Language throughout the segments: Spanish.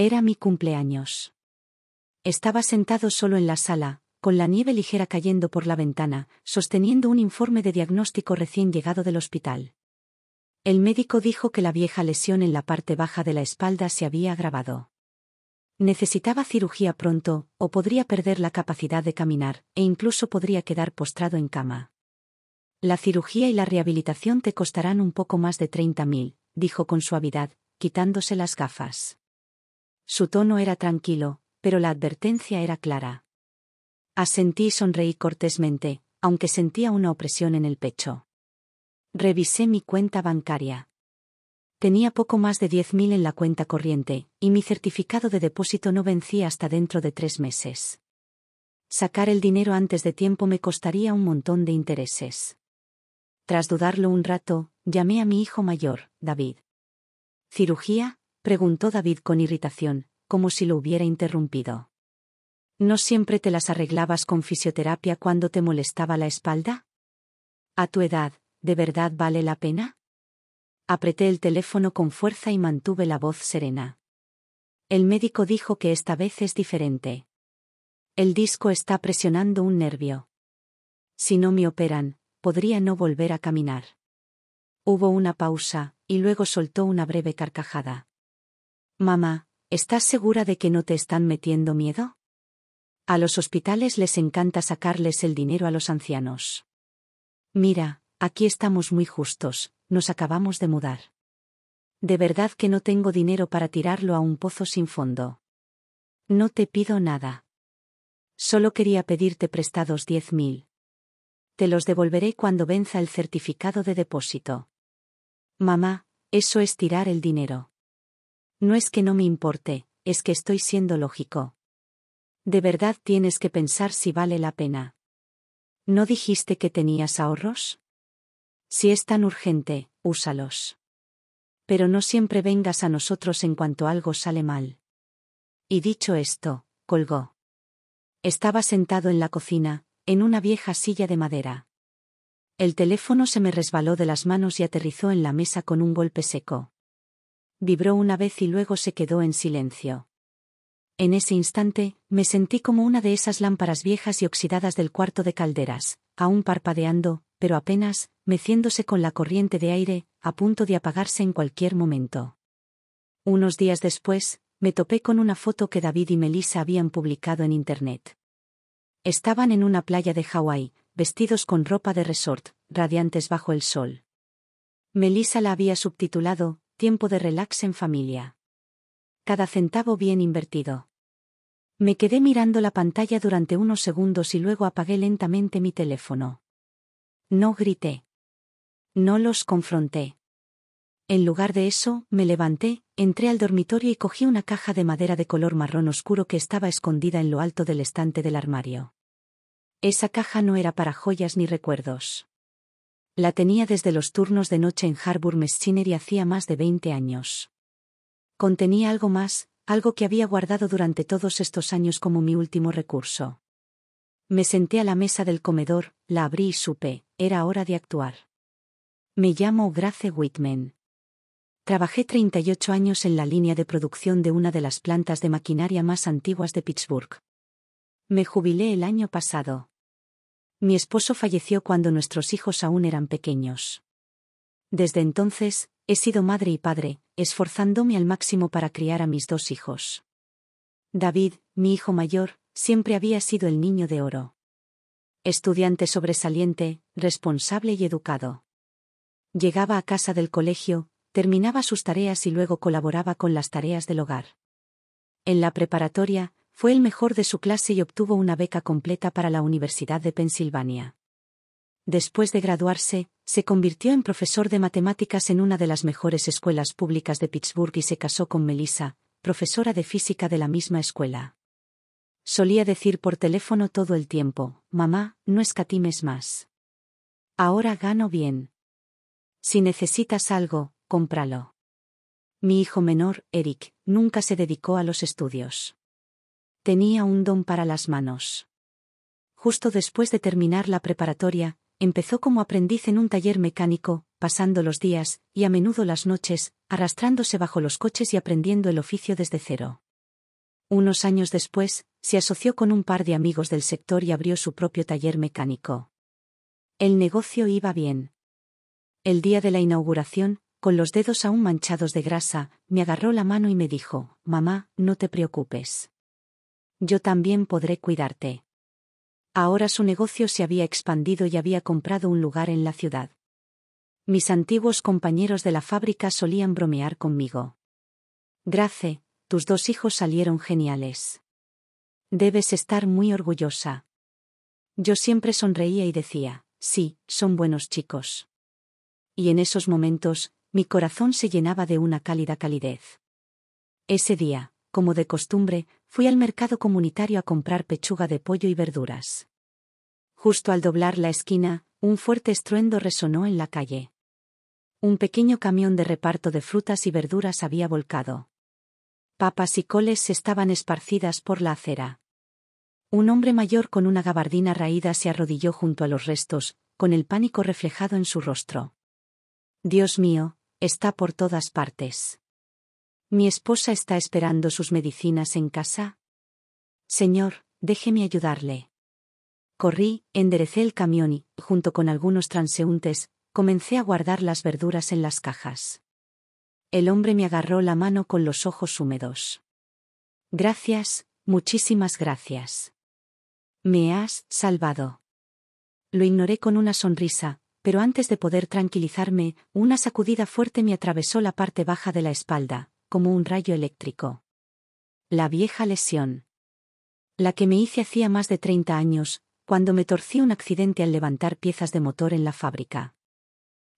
Era mi cumpleaños. Estaba sentado solo en la sala, con la nieve ligera cayendo por la ventana, sosteniendo un informe de diagnóstico recién llegado del hospital. El médico dijo que la vieja lesión en la parte baja de la espalda se había agravado. Necesitaba cirugía pronto, o podría perder la capacidad de caminar, e incluso podría quedar postrado en cama. La cirugía y la rehabilitación te costarán un poco más de 30.000, dijo con suavidad, quitándose las gafas. Su tono era tranquilo, pero la advertencia era clara. Asentí y sonreí cortésmente, aunque sentía una opresión en el pecho. Revisé mi cuenta bancaria. Tenía poco más de 10.000 en la cuenta corriente, y mi certificado de depósito no vencía hasta dentro de 3 meses. Sacar el dinero antes de tiempo me costaría un montón de intereses. Tras dudarlo un rato, llamé a mi hijo mayor, David. ¿Cirugía?, preguntó David con irritación, como si lo hubiera interrumpido. ¿No siempre te las arreglabas con fisioterapia cuando te molestaba la espalda? A tu edad, ¿de verdad vale la pena? Apreté el teléfono con fuerza y mantuve la voz serena. El médico dijo que esta vez es diferente. El disco está presionando un nervio. Si no me operan, podría no volver a caminar. Hubo una pausa, y luego soltó una breve carcajada. Mamá, ¿estás segura de que no te están metiendo miedo? A los hospitales les encanta sacarles el dinero a los ancianos. Mira, aquí estamos muy justos, nos acabamos de mudar. De verdad que no tengo dinero para tirarlo a un pozo sin fondo. No te pido nada. Solo quería pedirte prestados 10.000. Te los devolveré cuando venza el certificado de depósito. Mamá, eso es tirar el dinero. No es que no me importe, es que estoy siendo lógico. De verdad tienes que pensar si vale la pena. ¿No dijiste que tenías ahorros? Si es tan urgente, úsalos. Pero no siempre vengas a nosotros en cuanto algo sale mal. Y dicho esto, colgó. Estaba sentado en la cocina, en una vieja silla de madera. El teléfono se me resbaló de las manos y aterrizó en la mesa con un golpe seco. Vibró una vez y luego se quedó en silencio. En ese instante, me sentí como una de esas lámparas viejas y oxidadas del cuarto de calderas, aún parpadeando, pero apenas, meciéndose con la corriente de aire, a punto de apagarse en cualquier momento. Unos días después, me topé con una foto que David y Melissa habían publicado en Internet. Estaban en una playa de Hawái, vestidos con ropa de resort, radiantes bajo el sol. Melissa la había subtitulado, Tiempo de relax en familia. Cada centavo bien invertido. Me quedé mirando la pantalla durante unos segundos y luego apagué lentamente mi teléfono. No grité. No los confronté. En lugar de eso, me levanté, entré al dormitorio y cogí una caja de madera de color marrón oscuro que estaba escondida en lo alto del estante del armario. Esa caja no era para joyas ni recuerdos. La tenía desde los turnos de noche en Harbour Machinery hacía más de 20 años. Contenía algo más, algo que había guardado durante todos estos años como mi último recurso. Me senté a la mesa del comedor, la abrí y supe, era hora de actuar. Me llamo Grace Whitman. Trabajé 38 años en la línea de producción de una de las plantas de maquinaria más antiguas de Pittsburgh. Me jubilé el año pasado. Mi esposo falleció cuando nuestros hijos aún eran pequeños. Desde entonces, he sido madre y padre, esforzándome al máximo para criar a mis 2 hijos. David, mi hijo mayor, siempre había sido el niño de oro. Estudiante sobresaliente, responsable y educado. Llegaba a casa del colegio, terminaba sus tareas y luego colaboraba con las tareas del hogar. En la preparatoria, fue el mejor de su clase y obtuvo una beca completa para la Universidad de Pensilvania. Después de graduarse, se convirtió en profesor de matemáticas en una de las mejores escuelas públicas de Pittsburgh y se casó con Melissa, profesora de física de la misma escuela. Solía decir por teléfono todo el tiempo, mamá, no escatimes más. Ahora gano bien. Si necesitas algo, cómpralo. Mi hijo menor, Eric, nunca se dedicó a los estudios. Tenía un don para las manos. Justo después de terminar la preparatoria, empezó como aprendiz en un taller mecánico, pasando los días, y a menudo las noches, arrastrándose bajo los coches y aprendiendo el oficio desde cero. Unos años después, se asoció con un par de amigos del sector y abrió su propio taller mecánico. El negocio iba bien. El día de la inauguración, con los dedos aún manchados de grasa, me agarró la mano y me dijo: «Mamá, no te preocupes. Yo también podré cuidarte». Ahora su negocio se había expandido y había comprado un lugar en la ciudad. Mis antiguos compañeros de la fábrica solían bromear conmigo. «Grace, tus 2 hijos salieron geniales. Debes estar muy orgullosa». Yo siempre sonreía y decía: «Sí, son buenos chicos». Y en esos momentos, mi corazón se llenaba de una cálida calidez. Ese día, como de costumbre, fui al mercado comunitario a comprar pechuga de pollo y verduras. Justo al doblar la esquina, un fuerte estruendo resonó en la calle. Un pequeño camión de reparto de frutas y verduras había volcado. Papas y coles estaban esparcidas por la acera. Un hombre mayor con una gabardina raída se arrodilló junto a los restos, con el pánico reflejado en su rostro. «Dios mío, está por todas partes. ¿Mi esposa está esperando sus medicinas en casa? Señor, déjeme ayudarle». Corrí, enderecé el camión y, junto con algunos transeúntes, comencé a guardar las verduras en las cajas. El hombre me agarró la mano con los ojos húmedos. «Gracias, muchísimas gracias. Me has salvado». Lo ignoré con una sonrisa, pero antes de poder tranquilizarme, una sacudida fuerte me atravesó la parte baja de la espalda, como un rayo eléctrico. La vieja lesión. La que me hice hacía más de 30 años, cuando me torcí un accidente al levantar piezas de motor en la fábrica.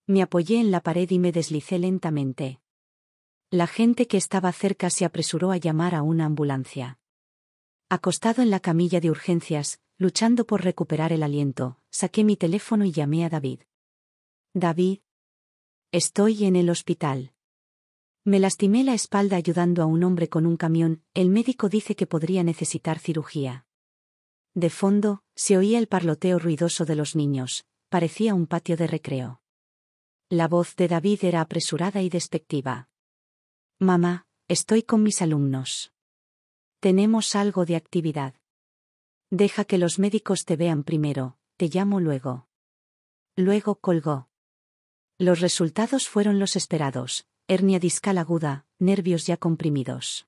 Me apoyé en la pared y me deslicé lentamente. La gente que estaba cerca se apresuró a llamar a una ambulancia. Acostado en la camilla de urgencias, luchando por recuperar el aliento, saqué mi teléfono y llamé a David. «David. Estoy en el hospital. Me lastimé la espalda ayudando a un hombre con un camión, el médico dice que podría necesitar cirugía». De fondo, se oía el parloteo ruidoso de los niños, parecía un patio de recreo. La voz de David era apresurada y despectiva. «Mamá, estoy con mis alumnos. Tenemos algo de actividad. Deja que los médicos te vean primero, te llamo luego». Luego colgó. Los resultados fueron los esperados: hernia discal aguda, nervios ya comprimidos.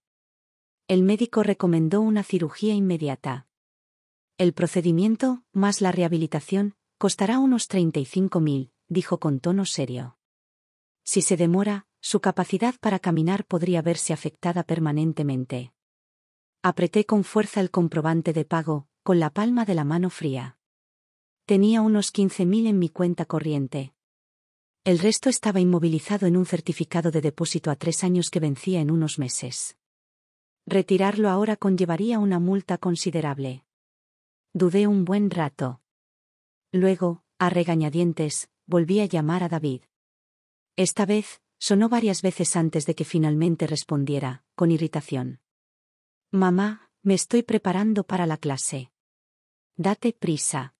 El médico recomendó una cirugía inmediata. «El procedimiento, más la rehabilitación, costará unos 35.000, dijo con tono serio. Si se demora, su capacidad para caminar podría verse afectada permanentemente». Apreté con fuerza el comprobante de pago, con la palma de la mano fría. Tenía unos 15.000 en mi cuenta corriente. El resto estaba inmovilizado en un certificado de depósito a 3 años que vencía en unos meses. Retirarlo ahora conllevaría una multa considerable. Dudé un buen rato. Luego, a regañadientes, volví a llamar a David. Esta vez, sonó varias veces antes de que finalmente respondiera, con irritación. «Mamá, me estoy preparando para la clase. Date prisa».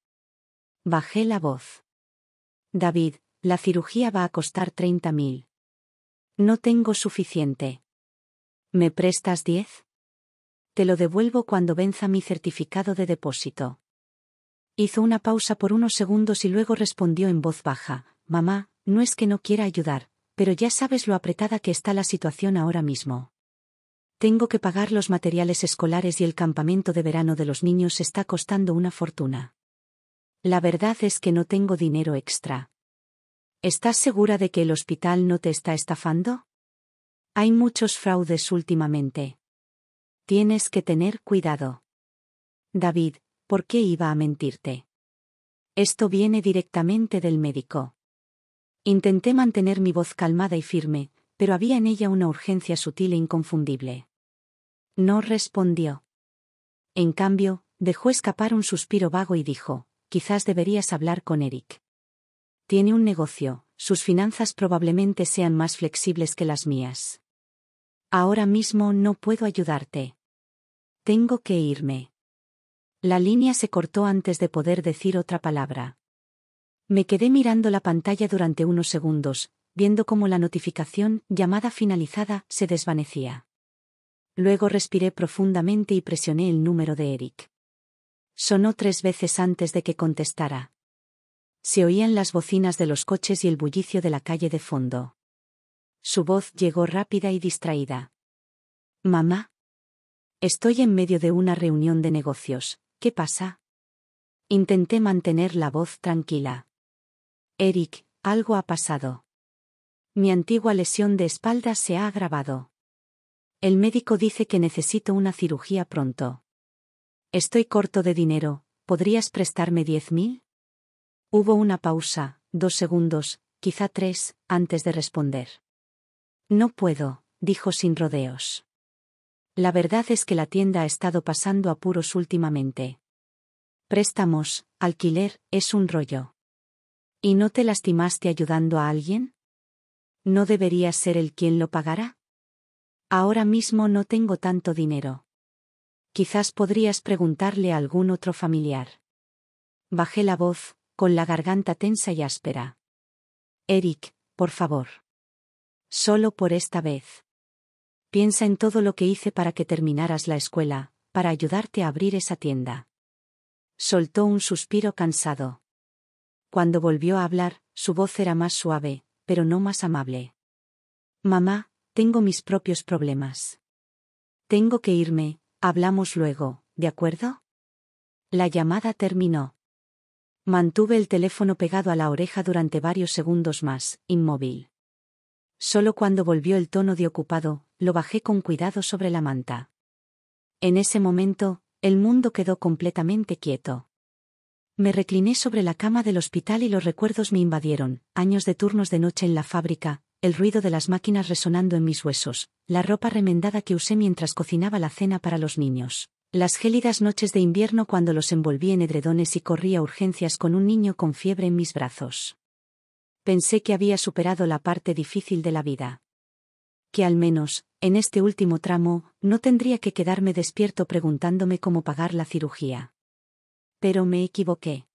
Bajé la voz. «David, la cirugía va a costar 30.000. No tengo suficiente. ¿Me prestas 10? Te lo devuelvo cuando venza mi certificado de depósito». Hizo una pausa por unos segundos y luego respondió en voz baja: «Mamá, no es que no quiera ayudar, pero ya sabes lo apretada que está la situación ahora mismo. Tengo que pagar los materiales escolares y el campamento de verano de los niños está costando una fortuna. La verdad es que no tengo dinero extra». ¿Estás segura de que el hospital no te está estafando? Hay muchos fraudes últimamente. Tienes que tener cuidado. David, ¿por qué iba a mentirte? Esto viene directamente del médico. Intenté mantener mi voz calmada y firme, pero había en ella una urgencia sutil e inconfundible. No respondió. En cambio, dejó escapar un suspiro vago y dijo: «Quizás deberías hablar con Eric. Tiene un negocio, sus finanzas probablemente sean más flexibles que las mías. Ahora mismo no puedo ayudarte. Tengo que irme». La línea se cortó antes de poder decir otra palabra. Me quedé mirando la pantalla durante unos segundos, viendo cómo la notificación «llamada finalizada» se desvanecía. Luego respiré profundamente y presioné el número de Eric. Sonó 3 veces antes de que contestara. Se oían las bocinas de los coches y el bullicio de la calle de fondo. Su voz llegó rápida y distraída. «Mamá. Estoy en medio de una reunión de negocios, ¿qué pasa?» Intenté mantener la voz tranquila. «Eric, algo ha pasado. Mi antigua lesión de espalda se ha agravado. El médico dice que necesito una cirugía pronto. Estoy corto de dinero, ¿podrías prestarme 10.000? Hubo una pausa, 2 segundos, quizá 3, antes de responder. «No puedo», dijo sin rodeos. «La verdad es que la tienda ha estado pasando apuros últimamente. Préstamos, alquiler, es un rollo. ¿Y no te lastimaste ayudando a alguien? ¿No deberías ser él quien lo pagara? Ahora mismo no tengo tanto dinero. Quizás podrías preguntarle a algún otro familiar». Bajé la voz, con la garganta tensa y áspera. «Eric, por favor. Solo por esta vez. Piensa en todo lo que hice para que terminaras la escuela, para ayudarte a abrir esa tienda». Soltó un suspiro cansado. Cuando volvió a hablar, su voz era más suave, pero no más amable. «Mamá, tengo mis propios problemas. Tengo que irme, hablamos luego, ¿de acuerdo?» La llamada terminó. Mantuve el teléfono pegado a la oreja durante varios segundos más, inmóvil. Solo cuando volvió el tono de ocupado, lo bajé con cuidado sobre la manta. En ese momento, el mundo quedó completamente quieto. Me recliné sobre la cama del hospital y los recuerdos me invadieron, años de turnos de noche en la fábrica, el ruido de las máquinas resonando en mis huesos, la ropa remendada que usé mientras cocinaba la cena para los niños, las gélidas noches de invierno cuando los envolví en edredones y corrí a urgencias con un niño con fiebre en mis brazos. Pensé que había superado la parte difícil de la vida. Que al menos, en este último tramo, no tendría que quedarme despierto preguntándome cómo pagar la cirugía. Pero me equivoqué.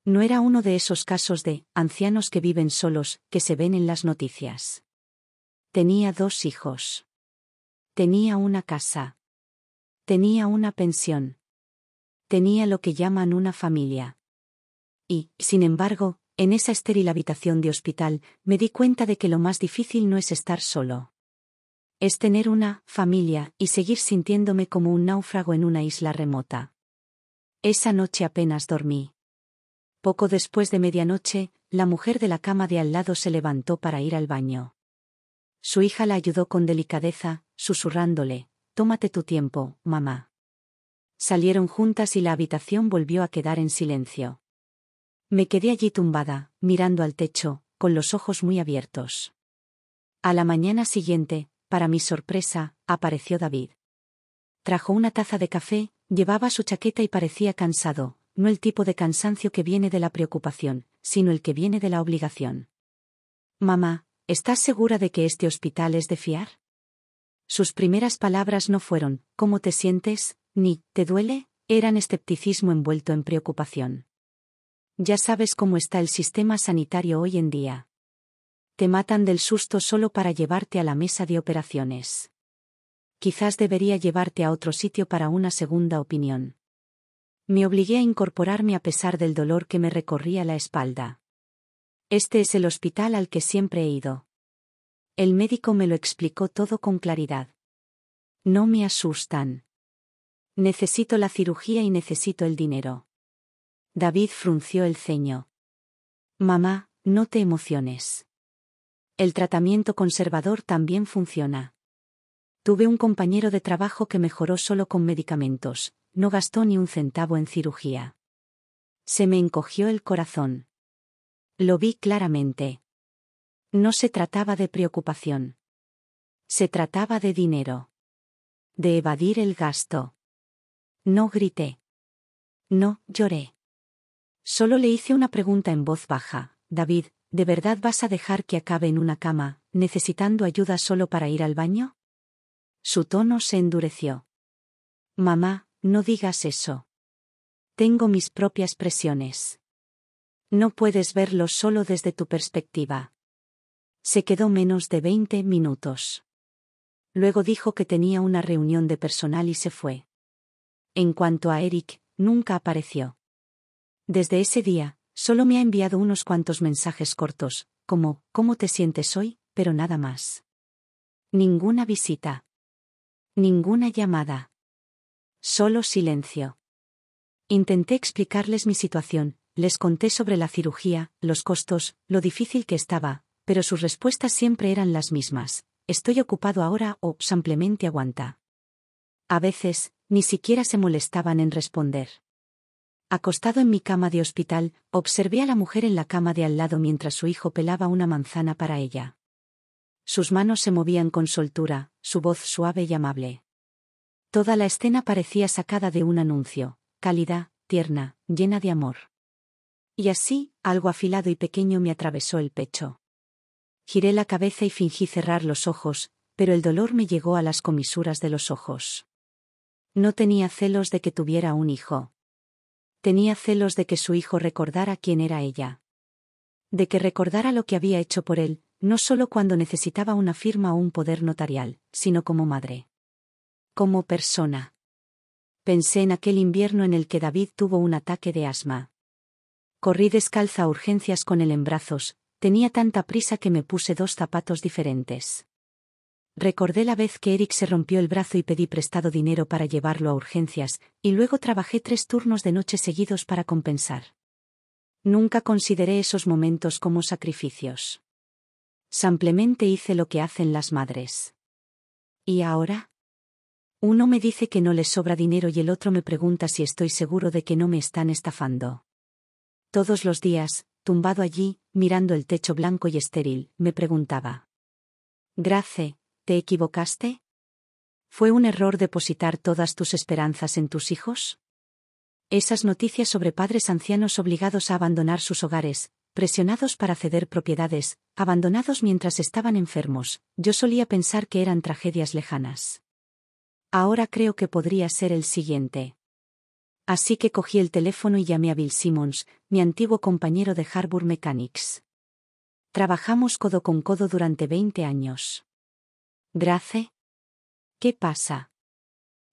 No era uno de esos casos de ancianos que viven solos, que se ven en las noticias. Tenía 2 hijos. Tenía una casa. Tenía una pensión. Tenía lo que llaman una familia. Y, sin embargo, en esa estéril habitación de hospital, me di cuenta de que lo más difícil no es estar solo. Es tener una familia y seguir sintiéndome como un náufrago en una isla remota. Esa noche apenas dormí. Poco después de medianoche, la mujer de la cama de al lado se levantó para ir al baño. Su hija la ayudó con delicadeza, susurrándole: «Tómate tu tiempo, mamá». Salieron juntas y la habitación volvió a quedar en silencio. Me quedé allí tumbada, mirando al techo, con los ojos muy abiertos. A la mañana siguiente, para mi sorpresa, apareció David. Trajo una taza de café, llevaba su chaqueta y parecía cansado, no el tipo de cansancio que viene de la preocupación, sino el que viene de la obligación. «Mamá, ¿estás segura de que este hospital es de fiar?» Sus primeras palabras no fueron «¿Cómo te sientes?», ni «¿te duele?», eran escepticismo envuelto en preocupación. «Ya sabes cómo está el sistema sanitario hoy en día. Te matan del susto solo para llevarte a la mesa de operaciones. Quizás debería llevarte a otro sitio para una segunda opinión». Me obligué a incorporarme a pesar del dolor que me recorría la espalda. «Este es el hospital al que siempre he ido». El médico me lo explicó todo con claridad. «No me asustan. Necesito la cirugía y necesito el dinero». David frunció el ceño. «Mamá, no te emociones. El tratamiento conservador también funciona. Tuve un compañero de trabajo que mejoró solo con medicamentos, no gastó ni un centavo en cirugía». Se me encogió el corazón. Lo vi claramente. No se trataba de preocupación. Se trataba de dinero. De evadir el gasto. No grité. No lloré. Solo le hice una pregunta en voz baja: «David, ¿de verdad vas a dejar que acabe en una cama, necesitando ayuda solo para ir al baño?» Su tono se endureció. «Mamá, no digas eso. Tengo mis propias presiones. No puedes verlo solo desde tu perspectiva». Se quedó menos de 20 minutos. Luego dijo que tenía una reunión de personal y se fue. En cuanto a Eric, nunca apareció. Desde ese día, solo me ha enviado unos cuantos mensajes cortos, como ¿cómo te sientes hoy?, pero nada más. Ninguna visita. Ninguna llamada. Solo silencio. Intenté explicarles mi situación, les conté sobre la cirugía, los costos, lo difícil que estaba, pero sus respuestas siempre eran las mismas. Estoy ocupado ahora o simplemente aguanta. A veces, ni siquiera se molestaban en responder. Acostado en mi cama de hospital, observé a la mujer en la cama de al lado mientras su hijo pelaba una manzana para ella. Sus manos se movían con soltura, su voz suave y amable. Toda la escena parecía sacada de un anuncio, cálida, tierna, llena de amor. Y así, algo afilado y pequeño me atravesó el pecho. Giré la cabeza y fingí cerrar los ojos, pero el dolor me llegó a las comisuras de los ojos. No tenía celos de que tuviera un hijo. Tenía celos de que su hijo recordara quién era ella. De que recordara lo que había hecho por él, no solo cuando necesitaba una firma o un poder notarial, sino como madre. Como persona. Pensé en aquel invierno en el que David tuvo un ataque de asma. Corrí descalza a urgencias con él en brazos, tenía tanta prisa que me puse 2 zapatos diferentes. Recordé la vez que Eric se rompió el brazo y pedí prestado dinero para llevarlo a urgencias, y luego trabajé 3 turnos de noche seguidos para compensar. Nunca consideré esos momentos como sacrificios. Simplemente hice lo que hacen las madres. ¿Y ahora? Uno me dice que no les sobra dinero y el otro me pregunta si estoy seguro de que no me están estafando. Todos los días, tumbado allí, mirando el techo blanco y estéril, me preguntaba. Grace, ¿te equivocaste? ¿Fue un error depositar todas tus esperanzas en tus hijos? Esas noticias sobre padres ancianos obligados a abandonar sus hogares, presionados para ceder propiedades, abandonados mientras estaban enfermos, yo solía pensar que eran tragedias lejanas. Ahora creo que podría ser el siguiente. Así que cogí el teléfono y llamé a Bill Simmons, mi antiguo compañero de Harbour Mechanics. Trabajamos codo con codo durante 20 años. ¿Grace? ¿Qué pasa?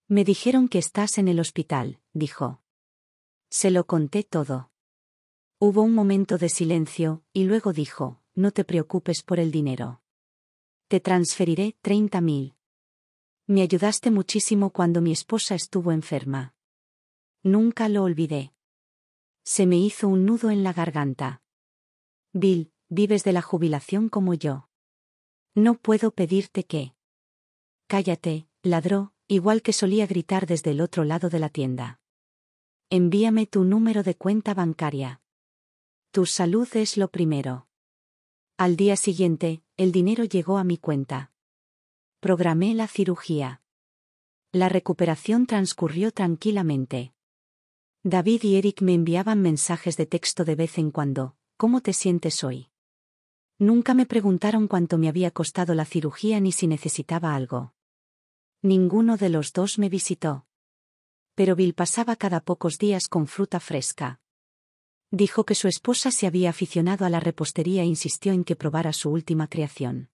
Me dijeron que estás en el hospital, dijo. Se lo conté todo. Hubo un momento de silencio, y luego dijo, no te preocupes por el dinero. Te transferiré 30.000. Me ayudaste muchísimo cuando mi esposa estuvo enferma. Nunca lo olvidé. Se me hizo un nudo en la garganta. Bill, vives de la jubilación como yo. No puedo pedirte que. Cállate, ladró, igual que solía gritar desde el otro lado de la tienda. Envíame tu número de cuenta bancaria. Tu salud es lo primero. Al día siguiente, el dinero llegó a mi cuenta. Programé la cirugía. La recuperación transcurrió tranquilamente. David y Eric me enviaban mensajes de texto de vez en cuando. ¿Cómo te sientes hoy? Nunca me preguntaron cuánto me había costado la cirugía ni si necesitaba algo. Ninguno de los dos me visitó. Pero Bill pasaba cada pocos días con fruta fresca. Dijo que su esposa se había aficionado a la repostería e insistió en que probara su última creación.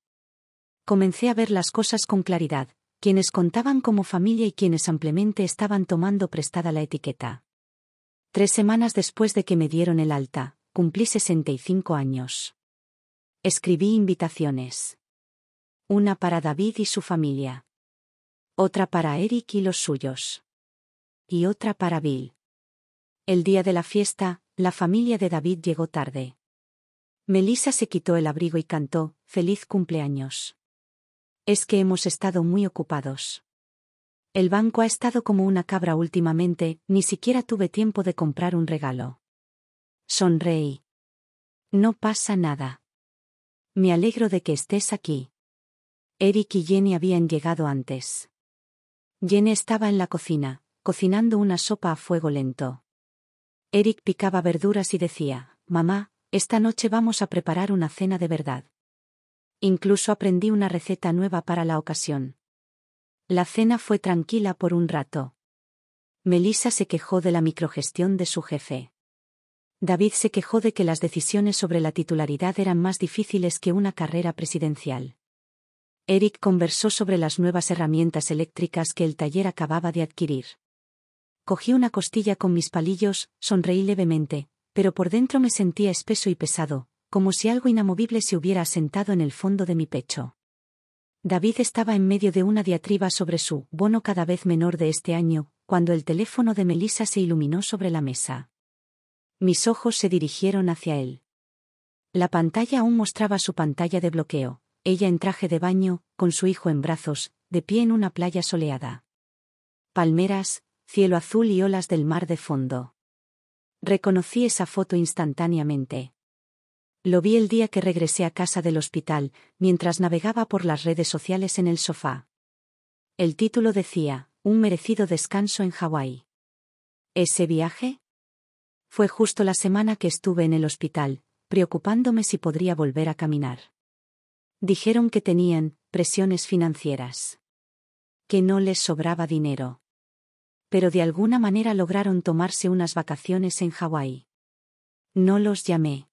Comencé a ver las cosas con claridad, quienes contaban como familia y quienes ampliamente estaban tomando prestada la etiqueta. 3 semanas después de que me dieron el alta, cumplí 65 años. Escribí invitaciones. Una para David y su familia. Otra para Eric y los suyos. Y otra para Bill. El día de la fiesta, la familia de David llegó tarde. Melissa se quitó el abrigo y cantó, «Feliz cumpleaños». Es que hemos estado muy ocupados. El banco ha estado como una cabra últimamente, ni siquiera tuve tiempo de comprar un regalo. Sonreí. No pasa nada. Me alegro de que estés aquí. Eric y Jenny habían llegado antes. Jenny estaba en la cocina, cocinando una sopa a fuego lento. Eric picaba verduras y decía, «Mamá, esta noche vamos a preparar una cena de verdad». Incluso aprendí una receta nueva para la ocasión. La cena fue tranquila por un rato. Melissa se quejó de la microgestión de su jefe. David se quejó de que las decisiones sobre la titularidad eran más difíciles que una carrera presidencial. Eric conversó sobre las nuevas herramientas eléctricas que el taller acababa de adquirir. Cogí una costilla con mis palillos, sonreí levemente, pero por dentro me sentía espeso y pesado, como si algo inamovible se hubiera asentado en el fondo de mi pecho. David estaba en medio de una diatriba sobre su bono cada vez menor de este año, cuando el teléfono de Melissa se iluminó sobre la mesa. Mis ojos se dirigieron hacia él. La pantalla aún mostraba su pantalla de bloqueo, ella en traje de baño, con su hijo en brazos, de pie en una playa soleada. Palmeras, cielo azul y olas del mar de fondo. Reconocí esa foto instantáneamente. Lo vi el día que regresé a casa del hospital, mientras navegaba por las redes sociales en el sofá. El título decía, un merecido descanso en Hawái. ¿Ese viaje? Fue justo la semana que estuve en el hospital, preocupándome si podría volver a caminar. Dijeron que tenían presiones financieras. Que no les sobraba dinero. Pero de alguna manera lograron tomarse unas vacaciones en Hawái. No los llamé.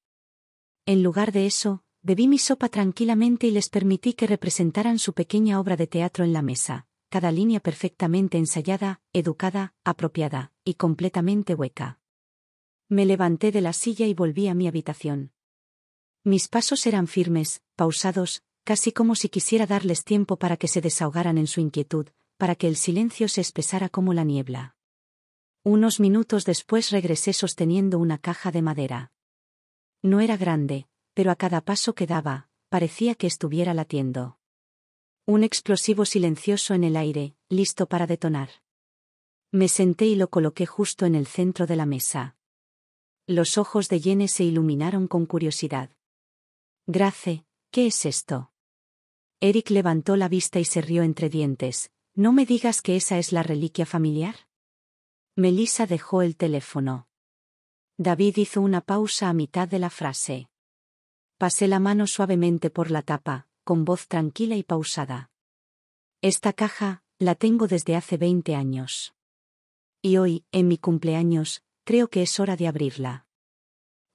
En lugar de eso, bebí mi sopa tranquilamente y les permití que representaran su pequeña obra de teatro en la mesa, cada línea perfectamente ensayada, educada, apropiada, y completamente hueca. Me levanté de la silla y volví a mi habitación. Mis pasos eran firmes, pausados, casi como si quisiera darles tiempo para que se desahogaran en su inquietud, para que el silencio se espesara como la niebla. Unos minutos después regresé sosteniendo una caja de madera. No era grande, pero a cada paso que daba, parecía que estuviera latiendo. Un explosivo silencioso en el aire, listo para detonar. Me senté y lo coloqué justo en el centro de la mesa. Los ojos de Jenny se iluminaron con curiosidad. Grace, ¿qué es esto? Eric levantó la vista y se rió entre dientes. ¿No me digas que esa es la reliquia familiar? Melissa dejó el teléfono. David hizo una pausa a mitad de la frase. Pasé la mano suavemente por la tapa, con voz tranquila y pausada. Esta caja, la tengo desde hace 20 años. Y hoy, en mi cumpleaños, creo que es hora de abrirla.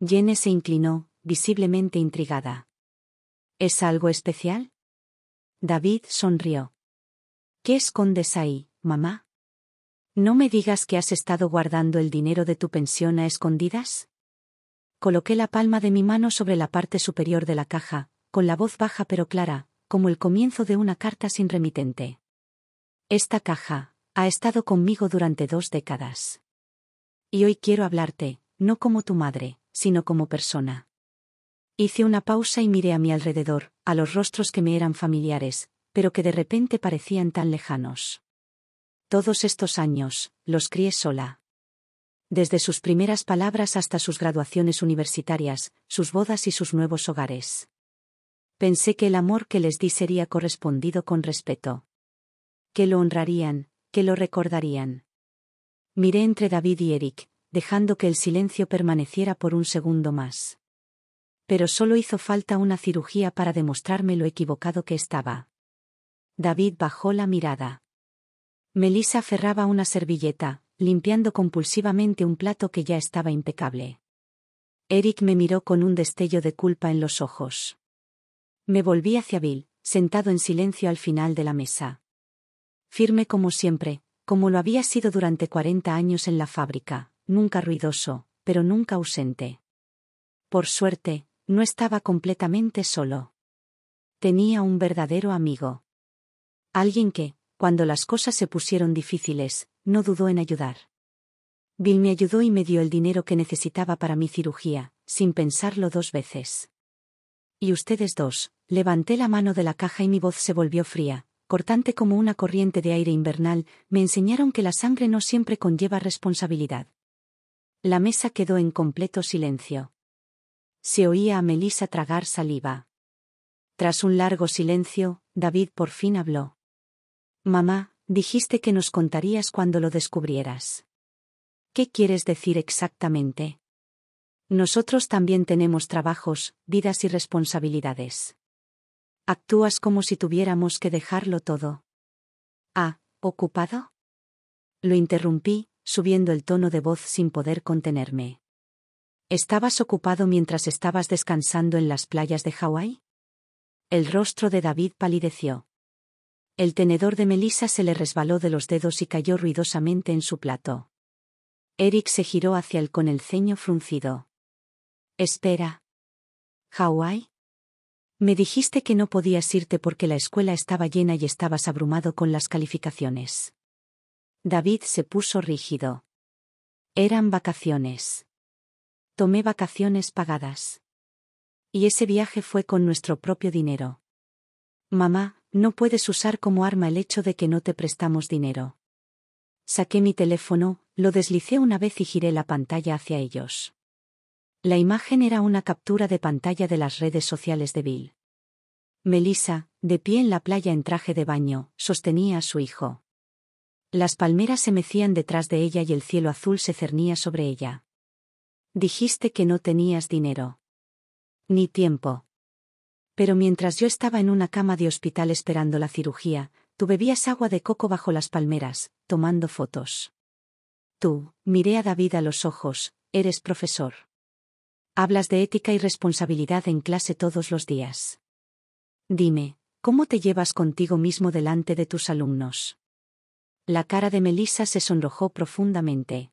Jenny se inclinó, visiblemente intrigada. ¿Es algo especial? David sonrió. ¿Qué escondes ahí, mamá? ¿No me digas que has estado guardando el dinero de tu pensión a escondidas? Coloqué la palma de mi mano sobre la parte superior de la caja, con la voz baja pero clara, como el comienzo de una carta sin remitente. Esta caja ha estado conmigo durante 2 décadas. Y hoy quiero hablarte, no como tu madre, sino como persona. Hice una pausa y miré a mi alrededor, a los rostros que me eran familiares, pero que de repente parecían tan lejanos. Todos estos años, los crié sola. Desde sus primeras palabras hasta sus graduaciones universitarias, sus bodas y sus nuevos hogares. Pensé que el amor que les di sería correspondido con respeto. Que lo honrarían, que lo recordarían. Miré entre David y Eric, dejando que el silencio permaneciera por un segundo más. Pero solo hizo falta una cirugía para demostrarme lo equivocado que estaba. David bajó la mirada. Melissa aferraba una servilleta, limpiando compulsivamente un plato que ya estaba impecable. Eric me miró con un destello de culpa en los ojos. Me volví hacia Bill, sentado en silencio al final de la mesa. Firme como siempre, como lo había sido durante 40 años en la fábrica, nunca ruidoso, pero nunca ausente. Por suerte, no estaba completamente solo. Tenía un verdadero amigo. Alguien que, cuando las cosas se pusieron difíciles, no dudó en ayudar. Bill me ayudó y me dio el dinero que necesitaba para mi cirugía, sin pensarlo 2 veces. Y ustedes dos, levanté la mano de la caja y mi voz se volvió fría, cortante como una corriente de aire invernal, me enseñaron que la sangre no siempre conlleva responsabilidad. La mesa quedó en completo silencio. Se oía a Melissa tragar saliva. Tras un largo silencio, David por fin habló. Mamá, dijiste que nos contarías cuando lo descubrieras. ¿Qué quieres decir exactamente? Nosotros también tenemos trabajos, vidas y responsabilidades. Actúas como si tuviéramos que dejarlo todo. Ah, ¿ocupado? Lo interrumpí, subiendo el tono de voz sin poder contenerme. ¿Estabas ocupado mientras estabas descansando en las playas de Hawái? El rostro de David palideció. El tenedor de Melissa se le resbaló de los dedos y cayó ruidosamente en su plato. Eric se giró hacia él con el ceño fruncido. Espera. ¿Hawái? Me dijiste que no podías irte porque la escuela estaba llena y estabas abrumado con las calificaciones. David se puso rígido. Eran vacaciones. Tomé vacaciones pagadas. Y ese viaje fue con nuestro propio dinero. Mamá, no puedes usar como arma el hecho de que no te prestamos dinero. Saqué mi teléfono, lo deslicé una vez y giré la pantalla hacia ellos. La imagen era una captura de pantalla de las redes sociales de Bill. Melissa, de pie en la playa en traje de baño, sostenía a su hijo. Las palmeras se mecían detrás de ella y el cielo azul se cernía sobre ella. Dijiste que no tenías dinero. Ni tiempo. Pero mientras yo estaba en una cama de hospital esperando la cirugía, tú bebías agua de coco bajo las palmeras, tomando fotos. Tú, miré a David a los ojos, eres profesor. Hablas de ética y responsabilidad en clase todos los días. Dime, ¿cómo te llevas contigo mismo delante de tus alumnos? La cara de Melissa se sonrojó profundamente.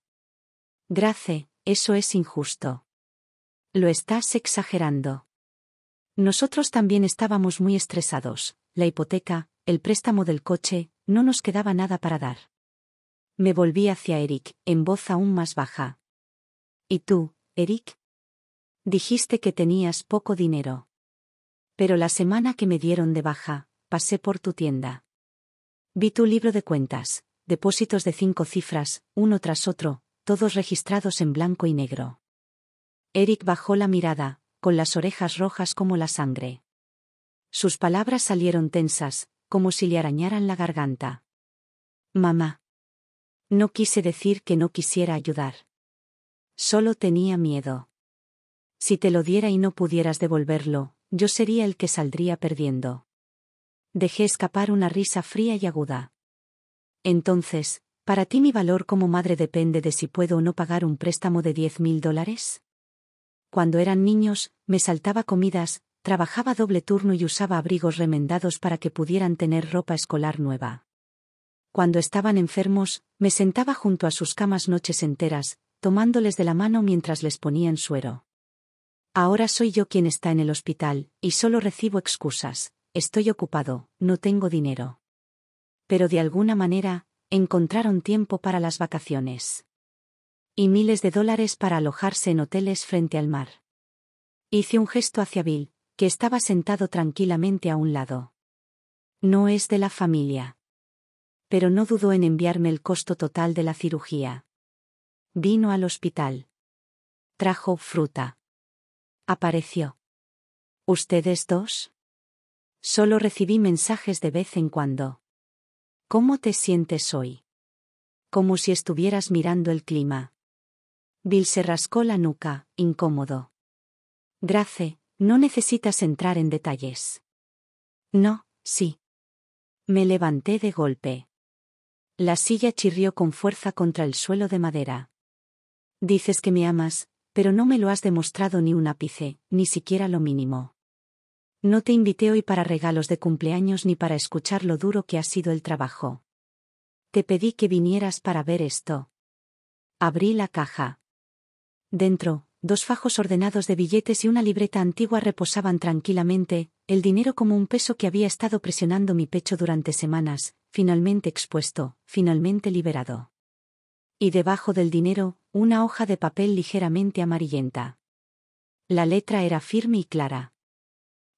Grace, eso es injusto. Lo estás exagerando. Nosotros también estábamos muy estresados, la hipoteca, el préstamo del coche, no nos quedaba nada para dar. Me volví hacia Eric, en voz aún más baja. ¿Y tú, Eric? Dijiste que tenías poco dinero. Pero la semana que me dieron de baja, pasé por tu tienda. Vi tu libro de cuentas, depósitos de 5 cifras, uno tras otro, todos registrados en blanco y negro. Eric bajó la mirada, con las orejas rojas como la sangre. Sus palabras salieron tensas, como si le arañaran la garganta. Mamá. No quise decir que no quisiera ayudar. Solo tenía miedo. Si te lo diera y no pudieras devolverlo, yo sería el que saldría perdiendo. Dejé escapar una risa fría y aguda. Entonces, ¿para ti mi valor como madre depende de si puedo o no pagar un préstamo de $10,000? Cuando eran niños, me saltaba comidas, trabajaba doble turno y usaba abrigos remendados para que pudieran tener ropa escolar nueva. Cuando estaban enfermos, me sentaba junto a sus camas noches enteras, tomándoles de la mano mientras les ponían suero. Ahora soy yo quien está en el hospital, y solo recibo excusas. Estoy ocupado, no tengo dinero. Pero de alguna manera, encontraron tiempo para las vacaciones. Y miles de dólares para alojarse en hoteles frente al mar. Hice un gesto hacia Bill, que estaba sentado tranquilamente a un lado. No es de la familia. Pero no dudó en enviarme el costo total de la cirugía. Vino al hospital. Trajo fruta. Apareció. ¿Ustedes dos? Solo recibí mensajes de vez en cuando. ¿Cómo te sientes hoy? Como si estuvieras mirando el clima. Bill se rascó la nuca, incómodo. Grace, no necesitas entrar en detalles. No, sí. Me levanté de golpe. La silla chirrió con fuerza contra el suelo de madera. Dices que me amas, pero no me lo has demostrado ni un ápice, ni siquiera lo mínimo. No te invité hoy para regalos de cumpleaños ni para escuchar lo duro que ha sido el trabajo. Te pedí que vinieras para ver esto. Abrí la caja. Dentro, 2 fajos ordenados de billetes y una libreta antigua reposaban tranquilamente, el dinero como un peso que había estado presionando mi pecho durante semanas, finalmente expuesto, finalmente liberado. Y debajo del dinero, una hoja de papel ligeramente amarillenta. La letra era firme y clara.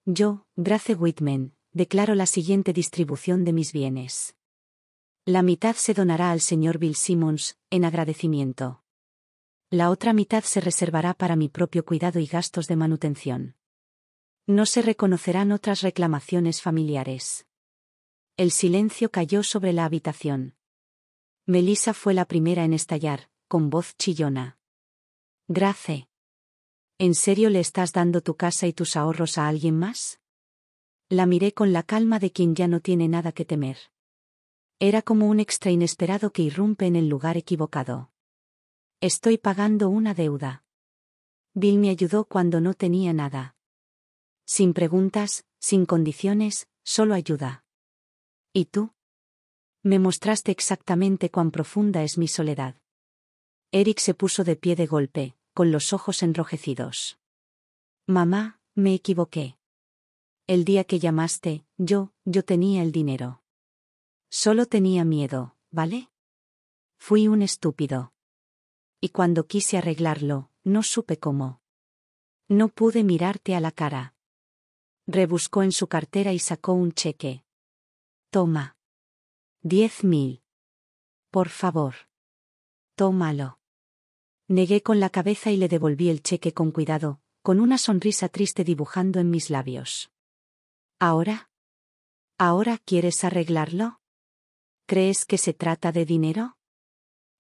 Yo, Grace Whitman, declaro la siguiente distribución de mis bienes. La mitad se donará al señor Bill Simmons, en agradecimiento. La otra mitad se reservará para mi propio cuidado y gastos de manutención. No se reconocerán otras reclamaciones familiares. El silencio cayó sobre la habitación. Melissa fue la primera en estallar, con voz chillona. Grace. ¿En serio le estás dando tu casa y tus ahorros a alguien más? La miré con la calma de quien ya no tiene nada que temer. Era como un extra inesperado que irrumpe en el lugar equivocado. Estoy pagando una deuda. Bill me ayudó cuando no tenía nada. Sin preguntas, sin condiciones, solo ayuda. ¿Y tú? Me mostraste exactamente cuán profunda es mi soledad. Eric se puso de pie de golpe, con los ojos enrojecidos. Mamá, me equivoqué. El día que llamaste, yo tenía el dinero. Solo tenía miedo, ¿vale? Fui un estúpido. Y cuando quise arreglarlo, no supe cómo. No pude mirarte a la cara. Rebuscó en su cartera y sacó un cheque. Toma. 10.000. Por favor. Tómalo. Negué con la cabeza y le devolví el cheque con cuidado, con una sonrisa triste dibujando en mis labios. ¿Ahora? ¿Ahora quieres arreglarlo? ¿Crees que se trata de dinero?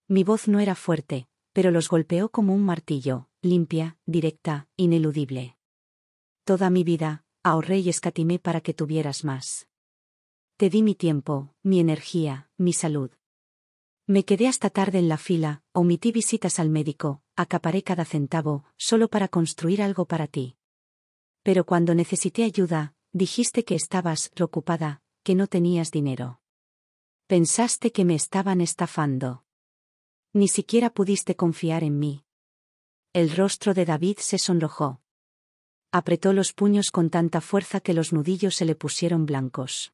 Mi voz no era fuerte, pero los golpeó como un martillo, limpia, directa, ineludible. Toda mi vida, ahorré y escatimé para que tuvieras más. Te di mi tiempo, mi energía, mi salud. Me quedé hasta tarde en la fila, omití visitas al médico, acaparé cada centavo, solo para construir algo para ti. Pero cuando necesité ayuda, dijiste que estabas ocupada, que no tenías dinero. Pensaste que me estaban estafando. Ni siquiera pudiste confiar en mí. El rostro de David se sonrojó. Apretó los puños con tanta fuerza que los nudillos se le pusieron blancos.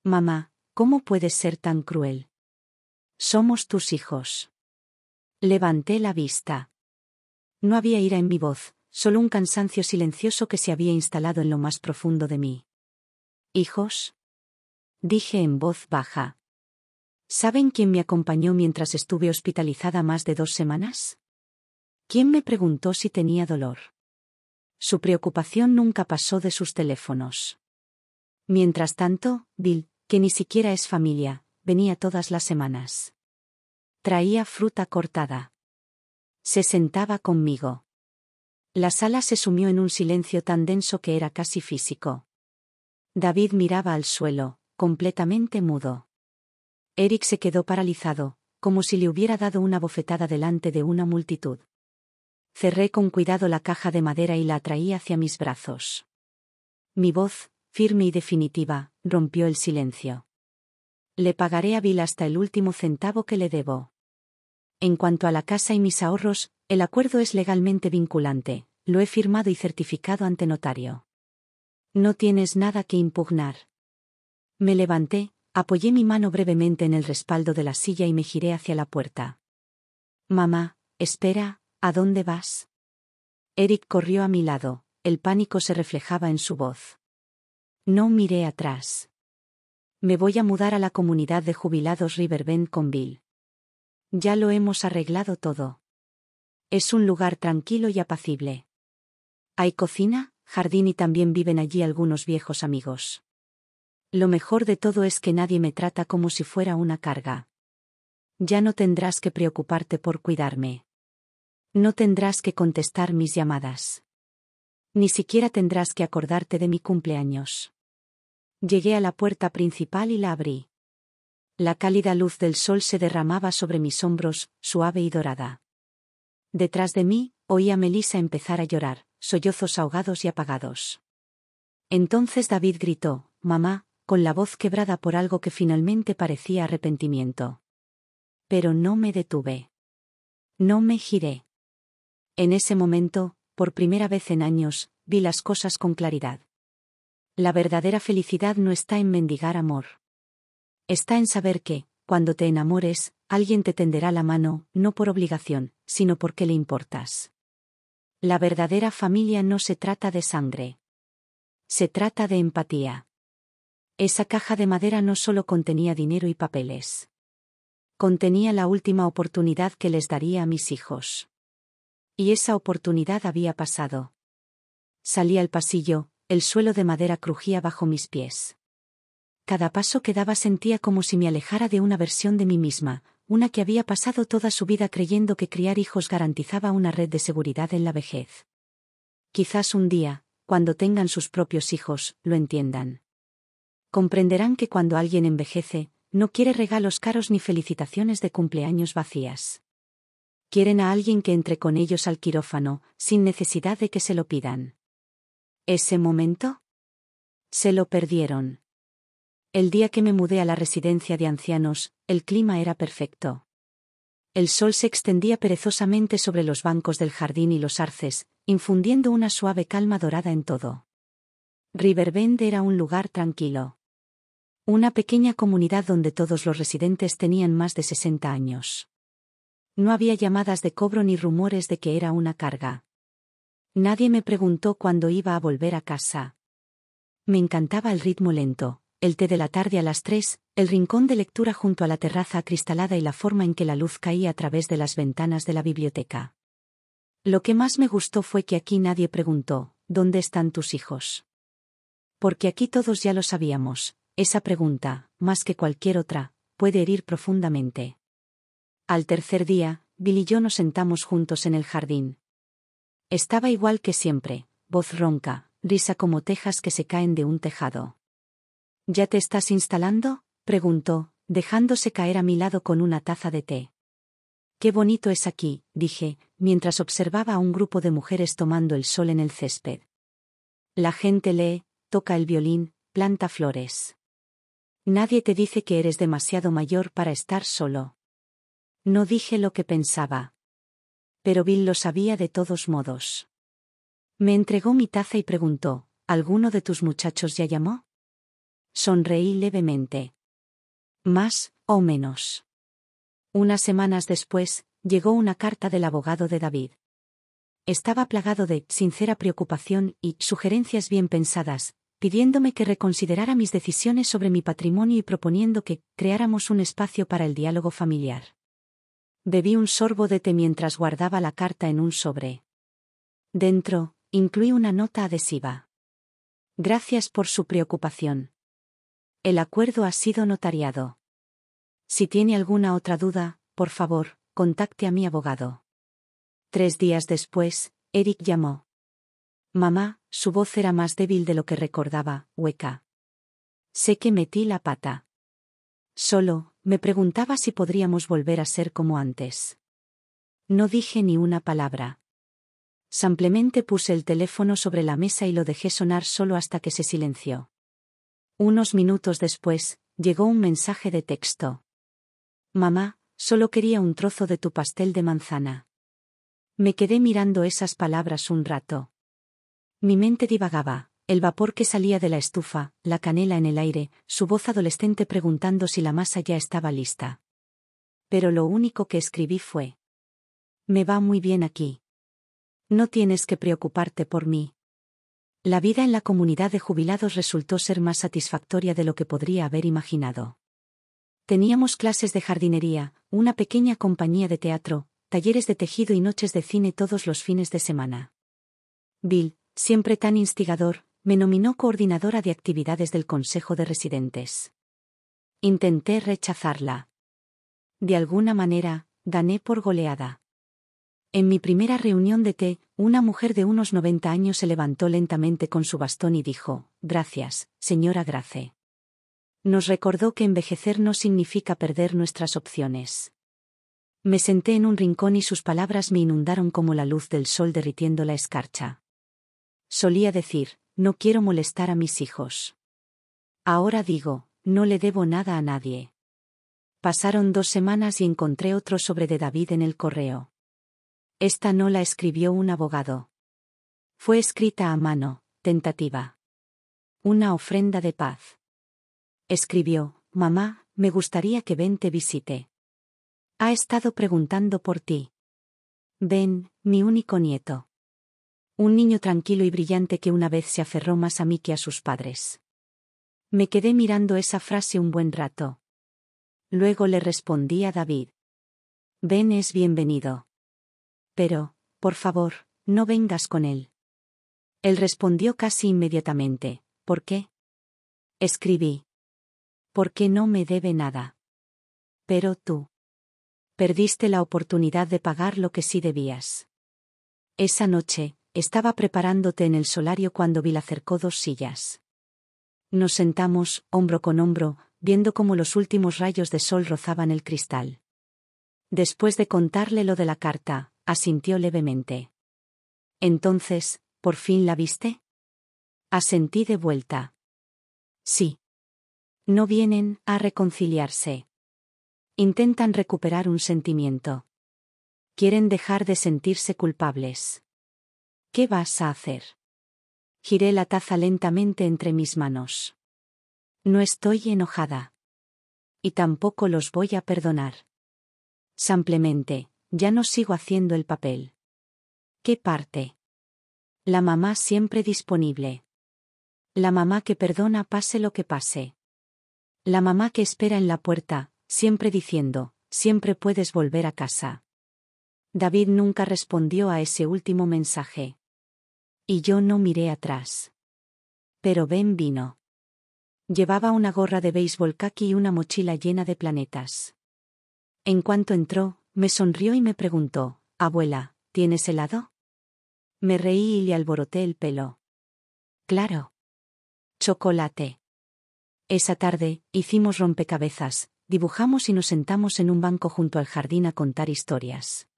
Mamá, ¿cómo puedes ser tan cruel? Somos tus hijos. Levanté la vista. No había ira en mi voz, solo un cansancio silencioso que se había instalado en lo más profundo de mí. ¿Hijos? Dije en voz baja. ¿Saben quién me acompañó mientras estuve hospitalizada más de 2 semanas? ¿Quién me preguntó si tenía dolor? Su preocupación nunca pasó de sus teléfonos. Mientras tanto, Bill, que ni siquiera es familia, venía todas las semanas. Traía fruta cortada. Se sentaba conmigo. La sala se sumió en un silencio tan denso que era casi físico. David miraba al suelo, completamente mudo. Eric se quedó paralizado, como si le hubiera dado una bofetada delante de una multitud. Cerré con cuidado la caja de madera y la atraí hacia mis brazos. Mi voz, firme y definitiva, rompió el silencio. Le pagaré a Bill hasta el último centavo que le debo. En cuanto a la casa y mis ahorros, el acuerdo es legalmente vinculante, lo he firmado y certificado ante notario. No tienes nada que impugnar. Me levanté, apoyé mi mano brevemente en el respaldo de la silla y me giré hacia la puerta. Mamá, espera, ¿a dónde vas? Eric corrió a mi lado, el pánico se reflejaba en su voz. No miré atrás. Me voy a mudar a la comunidad de jubilados Riverbend con Bill. Ya lo hemos arreglado todo. Es un lugar tranquilo y apacible. Hay cocina, jardín y también viven allí algunos viejos amigos. Lo mejor de todo es que nadie me trata como si fuera una carga. Ya no tendrás que preocuparte por cuidarme. No tendrás que contestar mis llamadas. Ni siquiera tendrás que acordarte de mi cumpleaños. Llegué a la puerta principal y la abrí. La cálida luz del sol se derramaba sobre mis hombros, suave y dorada. Detrás de mí, oí a Melissa empezar a llorar, sollozos ahogados y apagados. Entonces David gritó, «Mamá», con la voz quebrada por algo que finalmente parecía arrepentimiento. Pero no me detuve. No me giré. En ese momento, por primera vez en años, vi las cosas con claridad. La verdadera felicidad no está en mendigar amor. Está en saber que, cuando te enamores, alguien te tenderá la mano, no por obligación, sino porque le importas. La verdadera familia no se trata de sangre. Se trata de empatía. Esa caja de madera no solo contenía dinero y papeles. Contenía la última oportunidad que les daría a mis hijos. Y esa oportunidad había pasado. Salí al pasillo, el suelo de madera crujía bajo mis pies. Cada paso que daba sentía como si me alejara de una versión de mí misma, una que había pasado toda su vida creyendo que criar hijos garantizaba una red de seguridad en la vejez. Quizás un día, cuando tengan sus propios hijos, lo entiendan. Comprenderán que cuando alguien envejece, no quiere regalos caros ni felicitaciones de cumpleaños vacías. Quieren a alguien que entre con ellos al quirófano, sin necesidad de que se lo pidan. ¿Ese momento? Se lo perdieron. El día que me mudé a la residencia de ancianos, el clima era perfecto. El sol se extendía perezosamente sobre los bancos del jardín y los arces, infundiendo una suave calma dorada en todo. Riverbend era un lugar tranquilo. Una pequeña comunidad donde todos los residentes tenían más de 60 años. No había llamadas de cobro ni rumores de que era una carga. Nadie me preguntó cuándo iba a volver a casa. Me encantaba el ritmo lento, el té de la tarde a las 3, el rincón de lectura junto a la terraza acristalada y la forma en que la luz caía a través de las ventanas de la biblioteca. Lo que más me gustó fue que aquí nadie preguntó, ¿dónde están tus hijos? Porque aquí todos ya lo sabíamos, esa pregunta, más que cualquier otra, puede herir profundamente. Al tercer día, Bill y yo nos sentamos juntos en el jardín. Estaba igual que siempre, voz ronca, risa como tejas que se caen de un tejado. ¿Ya te estás instalando?, preguntó, dejándose caer a mi lado con una taza de té. Qué bonito es aquí, dije, mientras observaba a un grupo de mujeres tomando el sol en el césped. La gente lee, toca el violín, planta flores. Nadie te dice que eres demasiado mayor para estar solo. No dije lo que pensaba. Pero Bill lo sabía de todos modos. Me entregó mi taza y preguntó, ¿alguno de tus muchachos ya llamó? Sonreí levemente. Más o menos. Unas semanas después, llegó una carta del abogado de David. Estaba plagado de sincera preocupación y sugerencias bien pensadas, pidiéndome que reconsiderara mis decisiones sobre mi patrimonio y proponiendo que creáramos un espacio para el diálogo familiar. Bebí un sorbo de té mientras guardaba la carta en un sobre. Dentro, incluí una nota adhesiva. Gracias por su preocupación. El acuerdo ha sido notariado. Si tiene alguna otra duda, por favor, contacte a mi abogado. 3 días después, Eric llamó. Mamá, su voz era más débil de lo que recordaba, hueca. Sé que metí la pata. Solo, me preguntaba si podríamos volver a ser como antes. No dije ni una palabra. Simplemente puse el teléfono sobre la mesa y lo dejé sonar solo hasta que se silenció. Unos minutos después, llegó un mensaje de texto. Mamá, solo quería un trozo de tu pastel de manzana. Me quedé mirando esas palabras un rato. Mi mente divagaba, el vapor que salía de la estufa, la canela en el aire, su voz adolescente preguntando si la masa ya estaba lista. Pero lo único que escribí fue: me va muy bien aquí. No tienes que preocuparte por mí. La vida en la comunidad de jubilados resultó ser más satisfactoria de lo que podría haber imaginado. Teníamos clases de jardinería, una pequeña compañía de teatro, talleres de tejido y noches de cine todos los fines de semana. Bill, siempre tan instigador, me nominó coordinadora de actividades del Consejo de Residentes. Intenté rechazarla. De alguna manera, gané por goleada. En mi primera reunión de té, una mujer de unos 90 años se levantó lentamente con su bastón y dijo: gracias, señora Grace. Nos recordó que envejecer no significa perder nuestras opciones. Me senté en un rincón y sus palabras me inundaron como la luz del sol derritiendo la escarcha. Solía decir: no quiero molestar a mis hijos. Ahora digo: no le debo nada a nadie. Pasaron 2 semanas y encontré otro sobre de David en el correo. Esta no la escribió un abogado. Fue escrita a mano, tentativa. Una ofrenda de paz. Escribió: mamá, me gustaría que Ben te visite. Ha estado preguntando por ti. Ben, mi único nieto. Un niño tranquilo y brillante que una vez se aferró más a mí que a sus padres. Me quedé mirando esa frase un buen rato. Luego le respondí a David: Ben es bienvenido. Pero, por favor, no vengas con él. Él respondió casi inmediatamente: ¿por qué? Escribí: porque no me debe nada. Pero tú perdiste la oportunidad de pagar lo que sí debías. Esa noche, estaba preparándote en el solario cuando Bill acercó 2 sillas. Nos sentamos, hombro con hombro, viendo cómo los últimos rayos de sol rozaban el cristal. Después de contarle lo de la carta, asintió levemente. Entonces, ¿por fin la viste? Asentí de vuelta. Sí. No vienen a reconciliarse. Intentan recuperar un sentimiento. Quieren dejar de sentirse culpables. ¿Qué vas a hacer? Giré la taza lentamente entre mis manos. No estoy enojada. Y tampoco los voy a perdonar. Simplemente, ya no sigo haciendo el papel. ¿Qué parte? La mamá siempre disponible. La mamá que perdona pase lo que pase. La mamá que espera en la puerta, siempre diciendo, siempre puedes volver a casa. David nunca respondió a ese último mensaje. Y yo no miré atrás. Pero Ben vino. Llevaba una gorra de béisbol caqui y una mochila llena de planetas. En cuanto entró, me sonrió y me preguntó, «Abuela, ¿tienes helado?» Me reí y le alboroté el pelo. «Claro. Chocolate». Esa tarde, hicimos rompecabezas, dibujamos y nos sentamos en un banco junto al jardín a contar historias.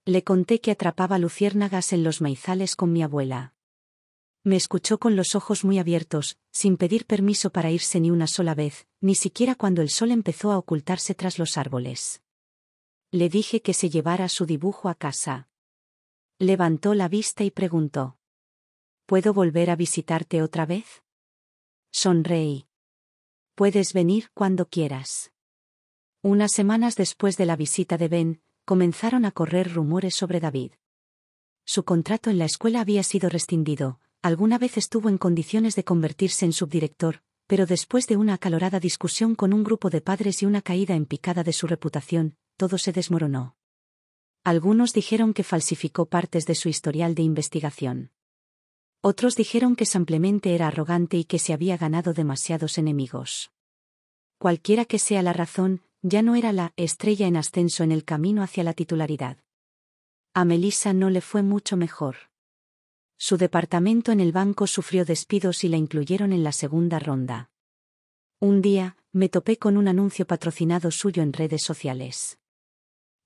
Le conté que atrapaba luciérnagas en los maizales con mi abuela. Me escuchó con los ojos muy abiertos, sin pedir permiso para irse ni una sola vez, ni siquiera cuando el sol empezó a ocultarse tras los árboles. Le dije que se llevara su dibujo a casa. Levantó la vista y preguntó: ¿Puedo volver a visitarte otra vez? Sonreí. Puedes venir cuando quieras. Unas semanas después de la visita de Ben, comenzaron a correr rumores sobre David. Su contrato en la escuela había sido rescindido, alguna vez estuvo en condiciones de convertirse en subdirector, pero después de una acalorada discusión con un grupo de padres y una caída en picada de su reputación, todo se desmoronó. Algunos dijeron que falsificó partes de su historial de investigación. Otros dijeron que simplemente era arrogante y que se había ganado demasiados enemigos. Cualquiera que sea la razón, ya no era la estrella en ascenso en el camino hacia la titularidad. A Melissa no le fue mucho mejor. Su departamento en el banco sufrió despidos y la incluyeron en la segunda ronda. Un día, me topé con un anuncio patrocinado suyo en redes sociales.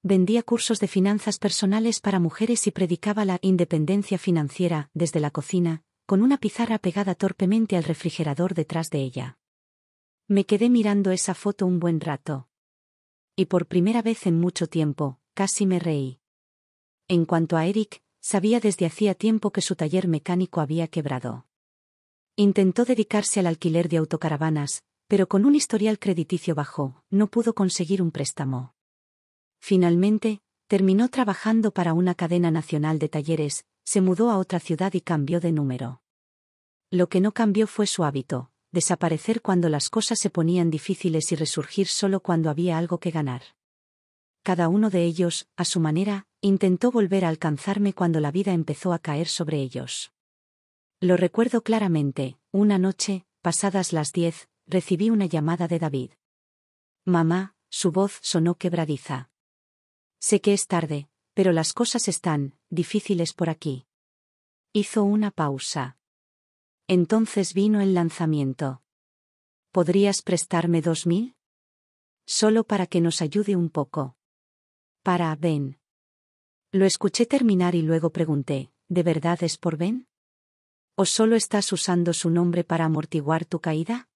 Vendía cursos de finanzas personales para mujeres y predicaba la independencia financiera desde la cocina, con una pizarra pegada torpemente al refrigerador detrás de ella. Me quedé mirando esa foto un buen rato. Y por primera vez en mucho tiempo, casi me reí. En cuanto a Eric, sabía desde hacía tiempo que su taller mecánico había quebrado. Intentó dedicarse al alquiler de autocaravanas, pero con un historial crediticio bajo, no pudo conseguir un préstamo. Finalmente, terminó trabajando para una cadena nacional de talleres, se mudó a otra ciudad y cambió de número. Lo que no cambió fue su hábito, desaparecer cuando las cosas se ponían difíciles y resurgir solo cuando había algo que ganar. Cada uno de ellos, a su manera, intentó volver a alcanzarme cuando la vida empezó a caer sobre ellos. Lo recuerdo claramente, una noche, pasadas las 10, recibí una llamada de David. Mamá, su voz sonó quebradiza. Sé que es tarde, pero las cosas están difíciles por aquí. Hizo una pausa. Entonces vino el lanzamiento. ¿Podrías prestarme 2.000? Solo para que nos ayude un poco. Para Ben. Lo escuché terminar y luego pregunté, ¿de verdad es por Ben? ¿O solo estás usando su nombre para amortiguar tu caída?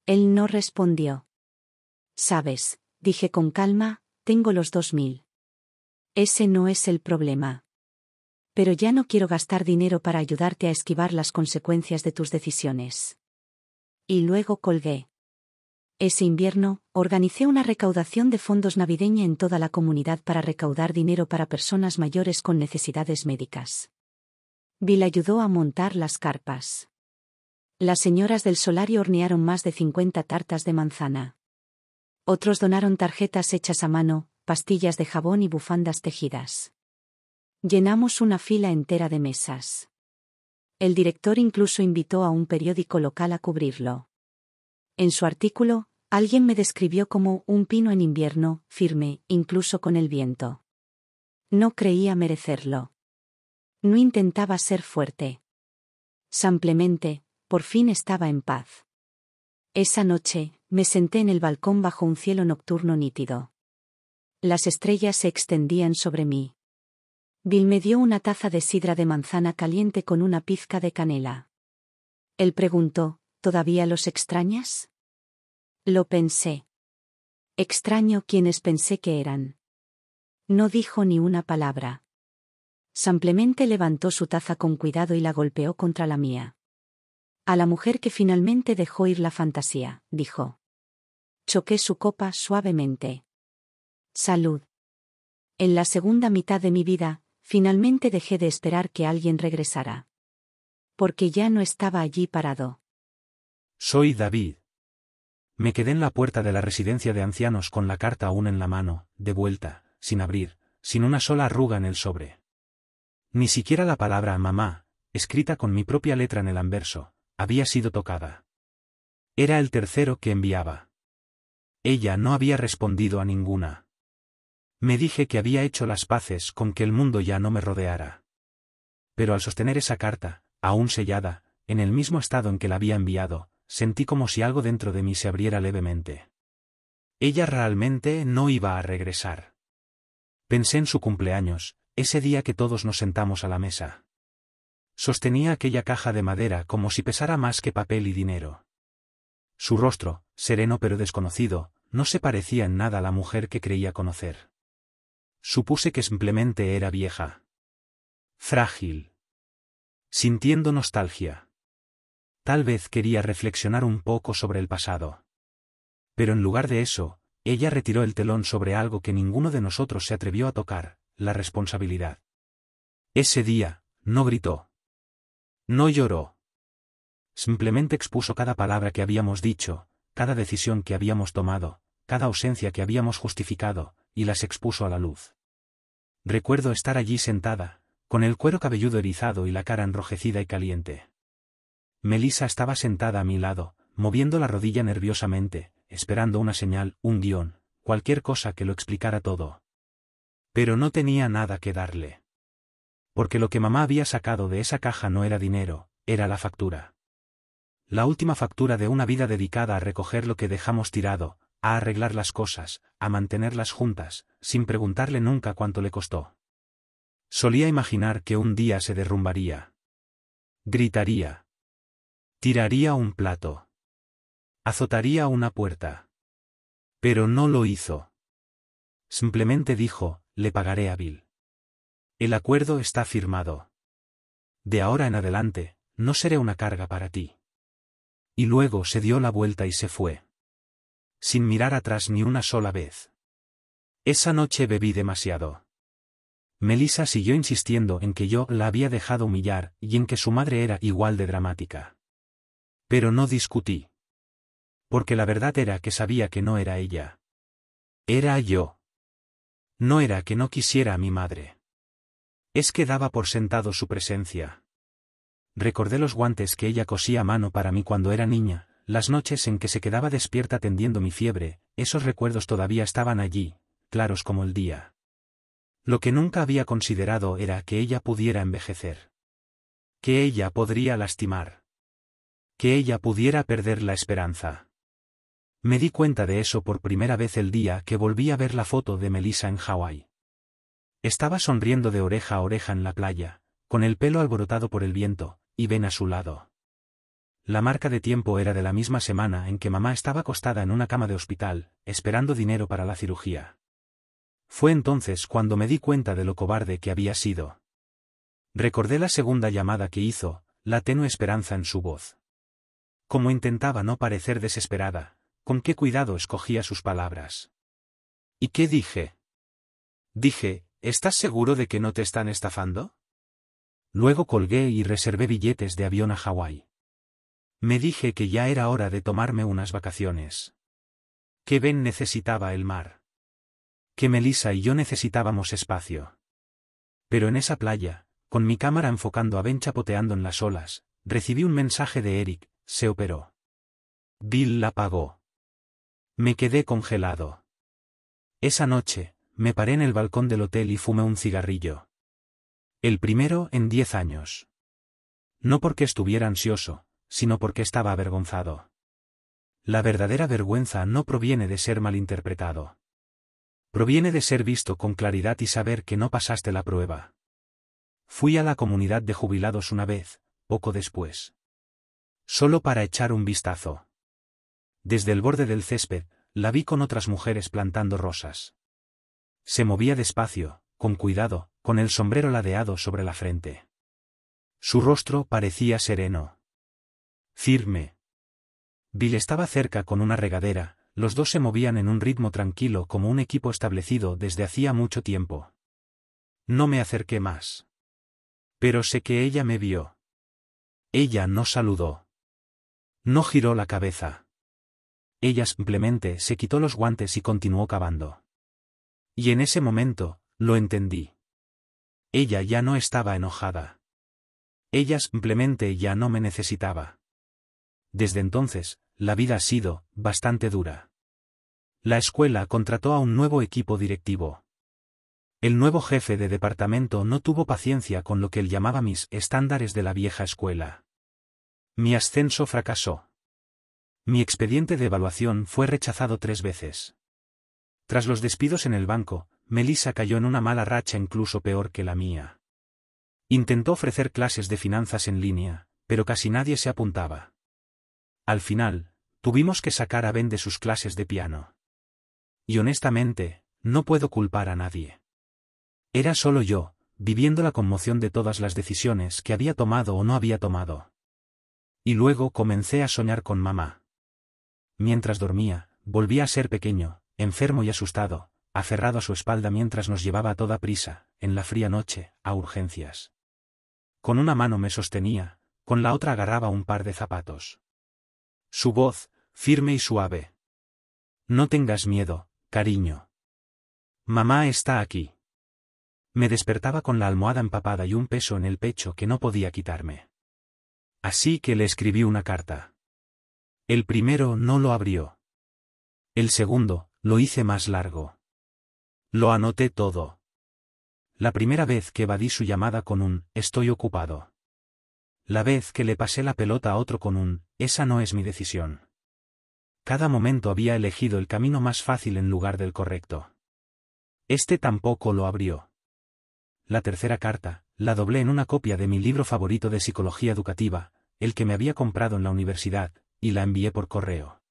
Él no respondió. Sabes, dije con calma, tengo los 2.000. Ese no es el problema. Pero ya no quiero gastar dinero para ayudarte a esquivar las consecuencias de tus decisiones. Y luego colgué. Ese invierno, organicé una recaudación de fondos navideña en toda la comunidad para recaudar dinero para personas mayores con necesidades médicas. Bill ayudó a montar las carpas. Las señoras del solario hornearon más de 50 tartas de manzana. Otros donaron tarjetas hechas a mano, pastillas de jabón y bufandas tejidas. Llenamos una fila entera de mesas. El director incluso invitó a un periódico local a cubrirlo. En su artículo, alguien me describió como un pino en invierno, firme, incluso con el viento. No creía merecerlo. No intentaba ser fuerte. Simplemente, por fin estaba en paz. Esa noche, me senté en el balcón bajo un cielo nocturno nítido. Las estrellas se extendían sobre mí. Bill me dio una taza de sidra de manzana caliente con una pizca de canela. Él preguntó, ¿Todavía los extrañas? Lo pensé. Extraño quienes pensé que eran. No dijo ni una palabra. Simplemente levantó su taza con cuidado y la golpeó contra la mía. A la mujer que finalmente dejó ir la fantasía, dijo. Choqué su copa suavemente. Salud. En la segunda mitad de mi vida, finalmente dejé de esperar que alguien regresara. Porque ya no estaba allí parado. Soy David. Me quedé en la puerta de la residencia de ancianos con la carta aún en la mano, de vuelta, sin abrir, sin una sola arruga en el sobre. Ni siquiera la palabra mamá, escrita con mi propia letra en el anverso, había sido tocada. Era el tercero que enviaba. Ella no había respondido a ninguna. Me dije que había hecho las paces con que el mundo ya no me rodeara. Pero al sostener esa carta, aún sellada, en el mismo estado en que la había enviado, sentí como si algo dentro de mí se abriera levemente. Ella realmente no iba a regresar. Pensé en su cumpleaños, ese día que todos nos sentamos a la mesa. Sostenía aquella caja de madera como si pesara más que papel y dinero. Su rostro, sereno pero desconocido, no se parecía en nada a la mujer que creía conocer. Supuse que simplemente era vieja. Frágil. Sintiendo nostalgia. Tal vez quería reflexionar un poco sobre el pasado. Pero en lugar de eso, ella retiró el telón sobre algo que ninguno de nosotros se atrevió a tocar, la responsabilidad. Ese día, no gritó. No lloró. Simplemente expuso cada palabra que habíamos dicho, cada decisión que habíamos tomado, cada ausencia que habíamos justificado, y las expuso a la luz. Recuerdo estar allí sentada, con el cuero cabelludo erizado y la cara enrojecida y caliente. Melissa estaba sentada a mi lado, moviendo la rodilla nerviosamente, esperando una señal, un guión, cualquier cosa que lo explicara todo. Pero no tenía nada que darle. Porque lo que mamá había sacado de esa caja no era dinero, era la factura. La última factura de una vida dedicada a recoger lo que dejamos tirado, a arreglar las cosas, a mantenerlas juntas, sin preguntarle nunca cuánto le costó. Solía imaginar que un día se derrumbaría. Gritaría. Tiraría un plato. Azotaría una puerta. Pero no lo hizo. Simplemente dijo, le pagaré a Bill. El acuerdo está firmado. De ahora en adelante, no seré una carga para ti. Y luego se dio la vuelta y se fue. Sin mirar atrás ni una sola vez. Esa noche bebí demasiado. Melissa siguió insistiendo en que yo la había dejado humillar y en que su madre era igual de dramática. Pero no discutí. Porque la verdad era que sabía que no era ella. Era yo. No era que no quisiera a mi madre. Es que daba por sentado su presencia. Recordé los guantes que ella cosía a mano para mí cuando era niña, las noches en que se quedaba despierta atendiendo mi fiebre, esos recuerdos todavía estaban allí, claros como el día. Lo que nunca había considerado era que ella pudiera envejecer. Que ella podría lastimar. Que ella pudiera perder la esperanza. Me di cuenta de eso por primera vez el día que volví a ver la foto de Melissa en Hawái. Estaba sonriendo de oreja a oreja en la playa, con el pelo alborotado por el viento, y Ben a su lado. La marca de tiempo era de la misma semana en que mamá estaba acostada en una cama de hospital, esperando dinero para la cirugía. Fue entonces cuando me di cuenta de lo cobarde que había sido. Recordé la segunda llamada que hizo, la tenue esperanza en su voz. Como intentaba no parecer desesperada, con qué cuidado escogía sus palabras. ¿Y qué dije? Dije, ¿estás seguro de que no te están estafando? Luego colgué y reservé billetes de avión a Hawái. Me dije que ya era hora de tomarme unas vacaciones. Que Ben necesitaba el mar. Que Melissa y yo necesitábamos espacio. Pero en esa playa, con mi cámara enfocando a Ben chapoteando en las olas, recibí un mensaje de Eric, se operó. Bill la pagó. Me quedé congelado. Esa noche, me paré en el balcón del hotel y fumé un cigarrillo. El primero en 10 años. No porque estuviera ansioso, sino porque estaba avergonzado. La verdadera vergüenza no proviene de ser malinterpretado. Proviene de ser visto con claridad y saber que no pasaste la prueba. Fui a la comunidad de jubilados una vez, poco después. Solo para echar un vistazo. Desde el borde del césped, la vi con otras mujeres plantando rosas. Se movía despacio, con cuidado, con el sombrero ladeado sobre la frente. Su rostro parecía sereno. Firme. Bill estaba cerca con una regadera, los dos se movían en un ritmo tranquilo como un equipo establecido desde hacía mucho tiempo. No me acerqué más. Pero sé que ella me vio. Ella no saludó. No giró la cabeza. Ella simplemente se quitó los guantes y continuó cavando. Y en ese momento, lo entendí. Ella ya no estaba enojada. Ella simplemente ya no me necesitaba. Desde entonces, la vida ha sido bastante dura. La escuela contrató a un nuevo equipo directivo. El nuevo jefe de departamento no tuvo paciencia con lo que él llamaba mis estándares de la vieja escuela. Mi ascenso fracasó. Mi expediente de evaluación fue rechazado 3 veces. Tras los despidos en el banco, Melissa cayó en una mala racha incluso peor que la mía. Intentó ofrecer clases de finanzas en línea, pero casi nadie se apuntaba. Al final, tuvimos que sacar a Ben de sus clases de piano. Y honestamente, no puedo culpar a nadie. Era solo yo, viviendo la conmoción de todas las decisiones que había tomado o no había tomado. Y luego comencé a soñar con mamá. Mientras dormía, volvía a ser pequeño, enfermo y asustado, aferrado a su espalda mientras nos llevaba a toda prisa, en la fría noche, a urgencias. Con una mano me sostenía, con la otra agarraba un par de zapatos. Su voz, firme y suave. No tengas miedo, cariño. Mamá está aquí. Me despertaba con la almohada empapada y un peso en el pecho que no podía quitarme. Así que le escribí una carta. El primero no lo abrió. El segundo, lo hice más largo. Lo anoté todo. La primera vez que evadí su llamada con un «estoy ocupado». La vez que le pasé la pelota a otro con un «esa no es mi decisión». Cada momento había elegido el camino más fácil en lugar del correcto. Este tampoco lo abrió. La tercera carta, la doblé en una copia de mi libro favorito de psicología educativa, el que me había comprado en la universidad, y la envié por correo.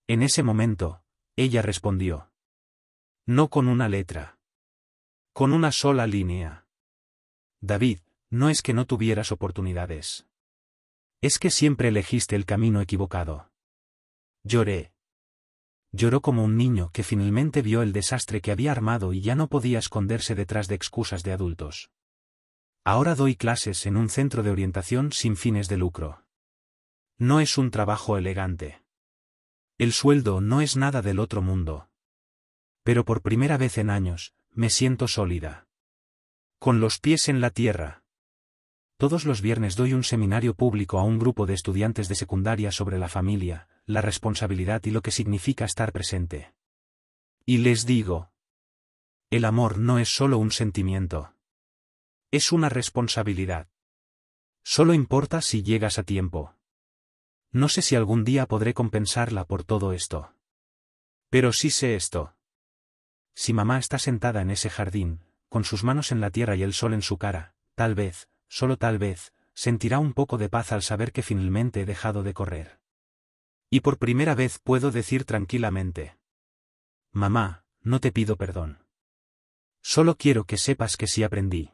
En ese momento, ella respondió. No con una letra. Con una sola línea. David, no es que no tuvieras oportunidades. Es que siempre elegiste el camino equivocado. Lloré. Lloró como un niño que finalmente vio el desastre que había armado y ya no podía esconderse detrás de excusas de adultos. Ahora doy clases en un centro de orientación sin fines de lucro. No es un trabajo elegante. El sueldo no es nada del otro mundo. Pero por primera vez en años, me siento sólida. Con los pies en la tierra. Todos los viernes doy un seminario público a un grupo de estudiantes de secundaria sobre la familia, la responsabilidad y lo que significa estar presente. Y les digo. El amor no es solo un sentimiento. Es una responsabilidad. Solo importa si llegas a tiempo. No sé si algún día podré compensarla por todo esto. Pero sí sé esto. Si mamá está sentada en ese jardín, con sus manos en la tierra y el sol en su cara, tal vez, solo tal vez, sentirá un poco de paz al saber que finalmente he dejado de correr. Y por primera vez puedo decir tranquilamente. Mamá, no te pido perdón. Solo quiero que sepas que sí aprendí.